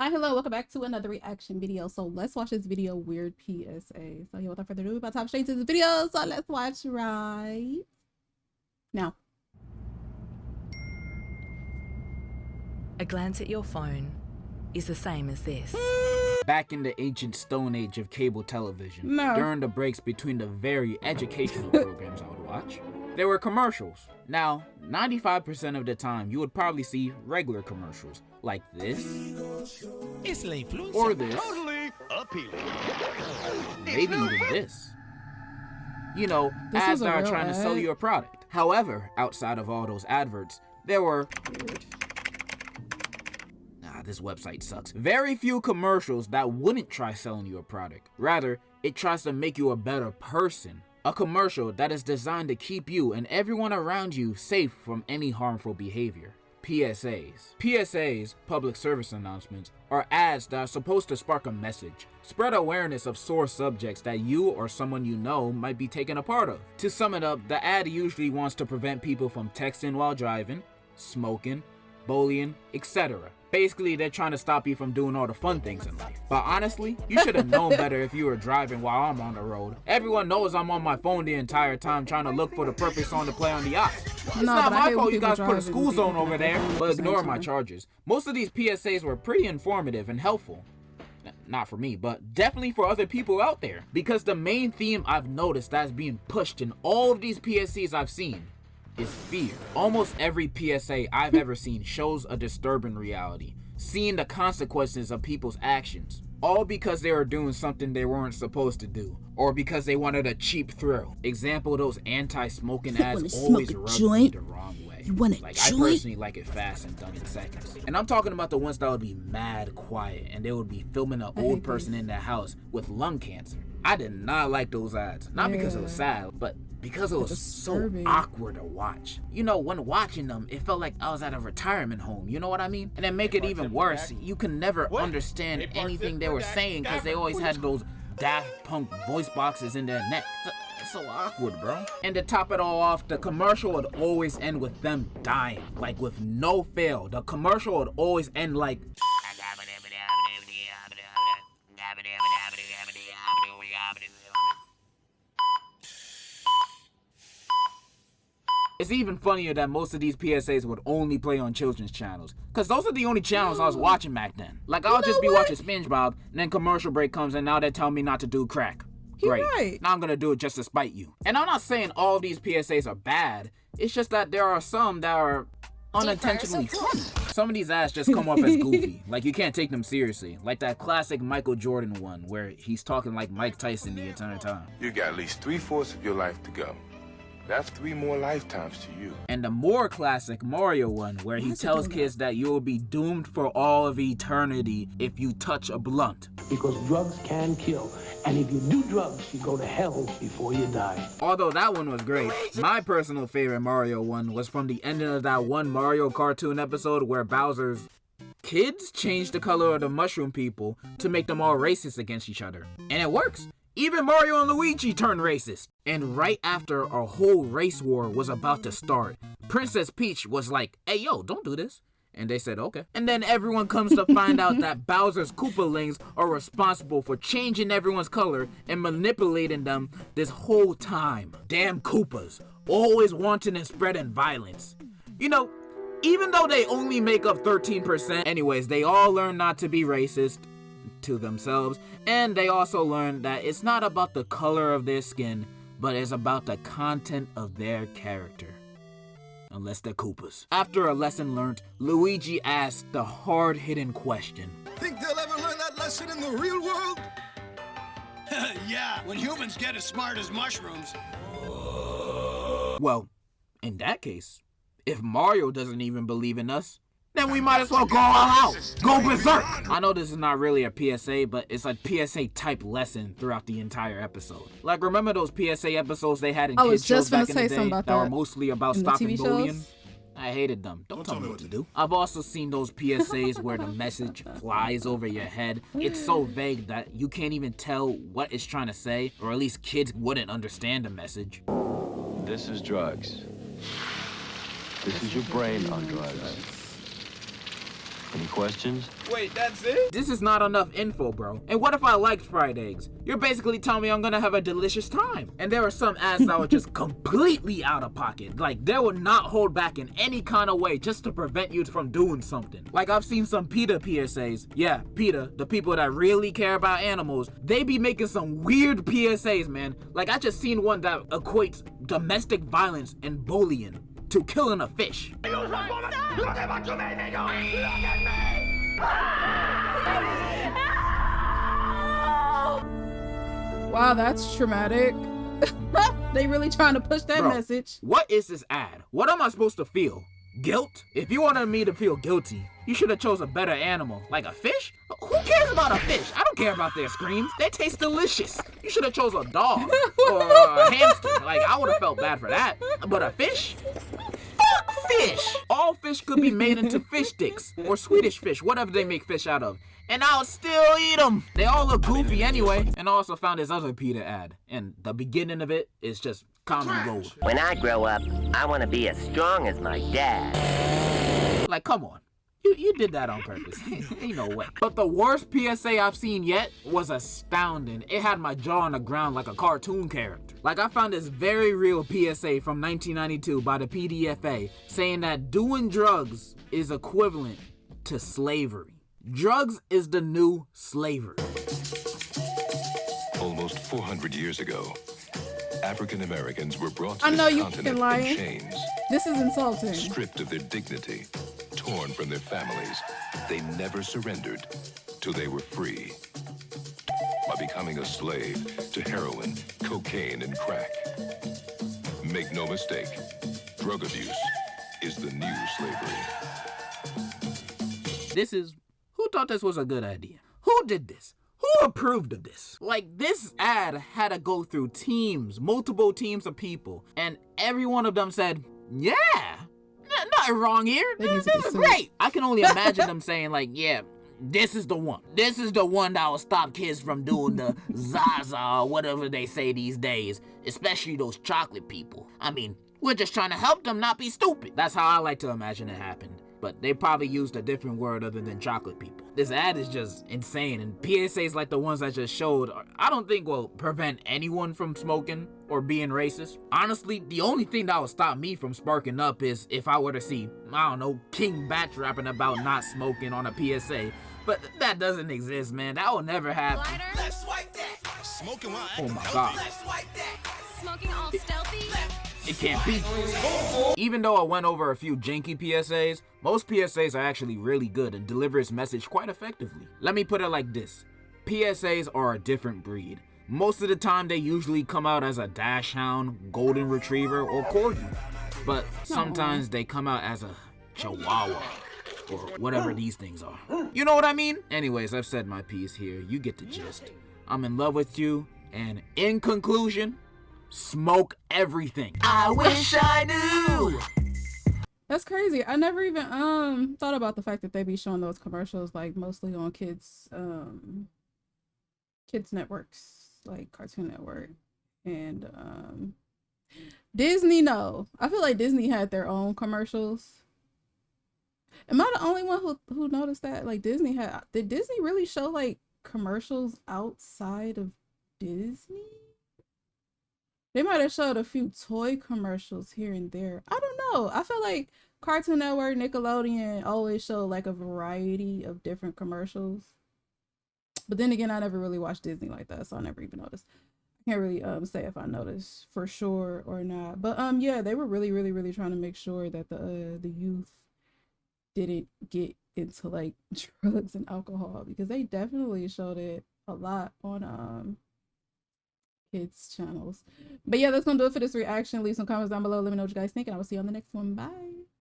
Hi, hello, welcome back to another reaction video. So let's watch this video, Weird PSA. So yeah, without further ado, about to hop straight to the video. So let's watch right now. A glance at your phone is the same as this. Back in the ancient stone age of cable television, No. during the breaks between the very educational programs I would watch, there were commercials. Now, 95% of the time, you would probably see regular commercials, like this, or this, Totally appealing. maybe even this. You know, This ads was a that are real trying to sell ad? you a product. However, outside of all those adverts, there were... This website sucks. Very few commercials that wouldn't try selling you a product. Rather, it tries to make you a better person. A commercial that is designed to keep you and everyone around you safe from any harmful behavior. PSAs. PSAs, public service announcements, are ads that are supposed to spark a message, spread awareness of sore subjects that you or someone you know might be taken a part of. To sum it up, the ad usually wants to prevent people from texting while driving, smoking, bullying, etc. Basically, they're trying to stop you from doing all the fun things in life. But honestly, you should have known better if you were driving while I'm on the road. Everyone knows I'm on my phone the entire time trying to look for the perfect song to play on the yacht. It's not my fault you guys put a school zone over there, but ignore my charges. Most of these PSAs were pretty informative and helpful. Not for me, but definitely for other people out there. Because the main theme I've noticed that's being pushed in all of these PSAs I've seen is fear. Almost every PSA I've ever seen shows a disturbing reality, seeing the consequences of people's actions, all because they were doing something they weren't supposed to do, or because they wanted a cheap thrill. Example, those anti-smoking ads always rub me the wrong way. I personally like it fast and done in seconds. And I'm talking about the ones that would be mad quiet and they would be filming an old person in their house with lung cancer. I did not like those ads, not because it was sad, but because it was so awkward to watch. You know, when watching them, it felt like I was at a retirement home, you know what I mean? And then make it even worse, you can never understand anything they were saying because they always had those Daft Punk voice boxes in their neck. It's so awkward, bro. And to top it all off, the commercial would always end with them dying, like with no fail. The commercial would always end like... It's even funnier that most of these PSAs would only play on children's channels, cause those are the only channels I was watching back then. Like I'll just be watching SpongeBob, and then commercial break comes and now they tell me not to do crack. Great. Now I'm gonna do it just to spite you. And I'm not saying all of these PSAs are bad, it's just that there are some that are unintentionally funny. Some of these ads just come off as goofy, like you can't take them seriously. Like that classic Michael Jordan one where he's talking like Mike Tyson the entire time. You got at least 3/4 of your life to go. That's 3 more lifetimes to you. And the more classic Mario one where he tells kids that you will be doomed for all of eternity if you touch a blunt. Because drugs can kill. And if you do drugs, you go to hell before you die. Although that one was great, my personal favorite Mario one was from the ending of that one Mario cartoon episode where Bowser's kids changed the color of the mushroom people to make them all racist against each other. And it works. Even Mario and Luigi turned racist. And right after a whole race war was about to start, Princess Peach was like, hey yo, don't do this. And they said, okay. And then everyone comes to find out that Bowser's Koopalings are responsible for changing everyone's color and manipulating them this whole time. Damn Koopas, always wanting and spreading violence. You know, even though they only make up 13%, anyways, they all learn not to be racist to themselves, and they also learn that it's not about the color of their skin, but it's about the content of their character. Unless they're Koopas. After a lesson learned, Luigi asked the hard-hitting question. Think they'll ever learn that lesson in the real world? Yeah, when humans get as smart as mushrooms. Well, in that case, if Mario doesn't even believe in us, then we might as well go all out. Go berserk. I know this is not really a PSA, but it's a PSA type lesson throughout the entire episode. Like, remember those PSA episodes they had in kids shows back in the day that were mostly about stopping bullying? I hated them. Don't tell me what to do. I've also seen those PSAs where the message flies over your head. It's so vague that you can't even tell what it's trying to say, or at least kids wouldn't understand the message. This is drugs. This is your brain on drugs. Any questions? Wait, that's it? This is not enough info, bro. And what if I liked fried eggs? You're basically telling me I'm gonna have a delicious time. And there are some ads that were just completely out of pocket. Like, they would not hold back in any kind of way just to prevent you from doing something. Like, I've seen some PETA PSAs. Yeah, PETA, the people that really care about animals, they be making some weird PSAs, man. Like, I just seen one that equates domestic violence and bullying to killing a fish. Look at what you made me do! Look at me! Wow, that's traumatic. They really trying to push that message. What is this ad? What am I supposed to feel? Guilt? If you wanted me to feel guilty, you should have chose a better animal. Like a fish? Who cares about a fish? I don't care about their screams. They taste delicious. You should have chose a dog or a hamster. Like, I would have felt bad for that. But a fish? Fuck fish! All fish could be made into fish sticks or Swedish fish, whatever they make fish out of. And I'll still eat them. They all look goofy anyway. And I also found this other PETA ad. And the beginning of it is just comedy gold. When I grow up, I want to be as strong as my dad. Like, come on. You did that on purpose. Ain't no way. But the worst PSA I've seen yet was astounding. It had my jaw on the ground like a cartoon character. Like, I found this very real PSA from 1992 by the PDFA saying that doing drugs is equivalent to slavery. Drugs is the new slavery. Almost 400 years ago, African Americans were brought to I know this you continent lying. in chains. This is insulting. Stripped of their dignity, torn from their families, they never surrendered till they were free. By becoming a slave to heroin, cocaine, and crack. Make no mistake, drug abuse is the new slavery. Who thought this was a good idea? Who did this? Who approved of this? Like, this ad had to go through teams, multiple teams of people, and every one of them said, yeah, nothing wrong here. This is great. I can only imagine them saying, like, yeah, this is the one. This is the one that will stop kids from doing the Zaza or whatever they say these days, especially those chocolate people. I mean, we're just trying to help them not be stupid. That's how I like to imagine it happened. But they probably used a different word other than chocolate people. This ad is just insane, and PSAs like the ones I just showed, I don't think will prevent anyone from smoking or being racist. Honestly, the only thing that will stop me from sparking up is if I were to see, I don't know, King Batch rapping about not smoking on a PSA. But that doesn't exist, man. That will never happen. Let's swipe that. Smoking while Oh my God. Let's swipe that. Smoking all stealthy. It can't be. Even though I went over a few janky PSAs, most PSAs are actually really good and deliver its message quite effectively. Let me put it like this. PSAs are a different breed. Most of the time they usually come out as a dachshund, golden retriever, or corgi. But sometimes they come out as a chihuahua, or whatever these things are. You know what I mean? Anyways, I've said my piece here. You get the gist. I'm in love with you, and in conclusion, smoke everything. I wish I knew. That's crazy. I never even thought about the fact that they be showing those commercials like mostly on kids networks, like Cartoon Network and Disney. No, I feel like Disney had their own commercials. Am I the only one who noticed that? Like, did Disney really show like commercials outside of Disney? They might have showed a few toy commercials here and there. I don't know. I feel like Cartoon Network, Nickelodeon always show like a variety of different commercials. But then again, I never really watched Disney like that, so I never even noticed. I can't really say if I noticed for sure or not. But yeah, they were really trying to make sure that the youth didn't get into like drugs and alcohol, because they definitely showed it a lot on kids channels. But yeah, that's gonna do it for this reaction. Leave some comments down below. Let me know what you guys think, and I will see you on the next one. Bye.